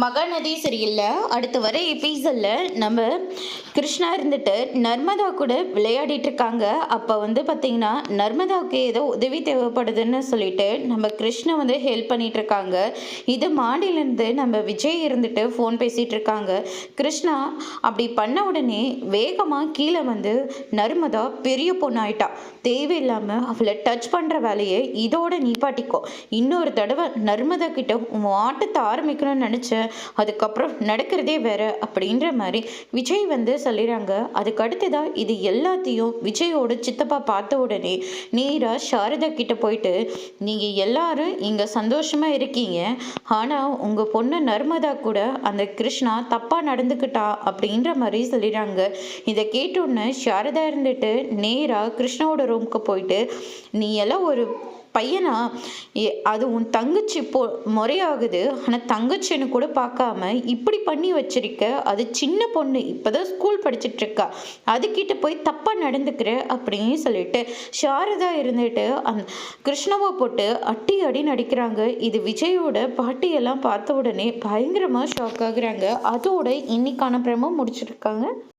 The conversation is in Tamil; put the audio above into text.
மகாநதி சரியில்லை. அடுத்து வர எபிசோடில் நம்ம கிருஷ்ணா இருந்துட்டு நர்மதா கூட விளையாடிட்டு இருக்காங்க. அப்போ வந்து பார்த்தீங்கன்னா நர்மதாவுக்கு ஏதோ உதவி தேவைப்படுதுன்னு சொல்லிட்டு நம்ம கிருஷ்ணா வந்து ஹெல்ப் பண்ணிட்டு இருக்காங்க. இது மாடியிலேருந்து நம்ம விஜய் இருந்துட்டு ஃபோன் பேசிகிட்டு இருக்காங்க. கிருஷ்ணா அப்படி பண்ண உடனே வேகமாக கீழே வந்து நர்மதா பெரிய பொண்ணாயிட்டா. தேவையில்லாமல் அவளை டச் பண்ணுற வேலையை இதோட நிப்பாட்டிக்கோ. இன்னொரு தடவை நர்மதா கிட்ட உன் ஆட்டத்தை ஆரம்பிக்கணும்னு நினச்ச அதுக்கப்புறம் நடக்கிறதே வேற அப்படின்ற மாதிரி விஜய் வந்து சொல்லிடுறாங்க. அதுக்கு அடுத்ததா இது எல்லாத்தையும் விஜயோட சித்தப்பா பார்த்த உடனே நேரா சாரதா கிட்ட போயிட்டு, நீங்க எல்லாரும் இங்க சந்தோஷமா இருக்கீங்க, ஆனா உங்க பொண்ணு நர்மதா கூட அந்த கிருஷ்ணா தப்பா நடந்துக்கிட்டா அப்படின்ற மாதிரி சொல்லிடுறாங்க. இதை கேட்டோன்னு சாரதா இருந்துட்டு நேரா கிருஷ்ணாவோட ரூமுக்கு போயிட்டு, நீ எல்லாம் ஒரு பையனா, அது உன் தங்கச்சி முறையாகுது, ஆனால் தங்கச்சின்னு கூட பார்க்காம இப்படி பண்ணி வச்சிருக்க. அது சின்ன பொண்ணு, இப்போதான் ஸ்கூல் படிச்சுட்டு இருக்கா, அதுக்கிட்ட போய் தப்பாக நடந்துக்கிற அப்படின்னு சொல்லிட்டு சாரதா இருந்துட்டு அந்த கிருஷ்ணாவை போட்டு அடி அடி நடிக்கிறாங்க. இது விஜயோட பாட்டியெல்லாம் பார்த்த உடனே பயங்கரமாக ஷாக் ஆகுறாங்க. அதோட இன்னைக்கான பிரமோ முடிச்சிருக்காங்க.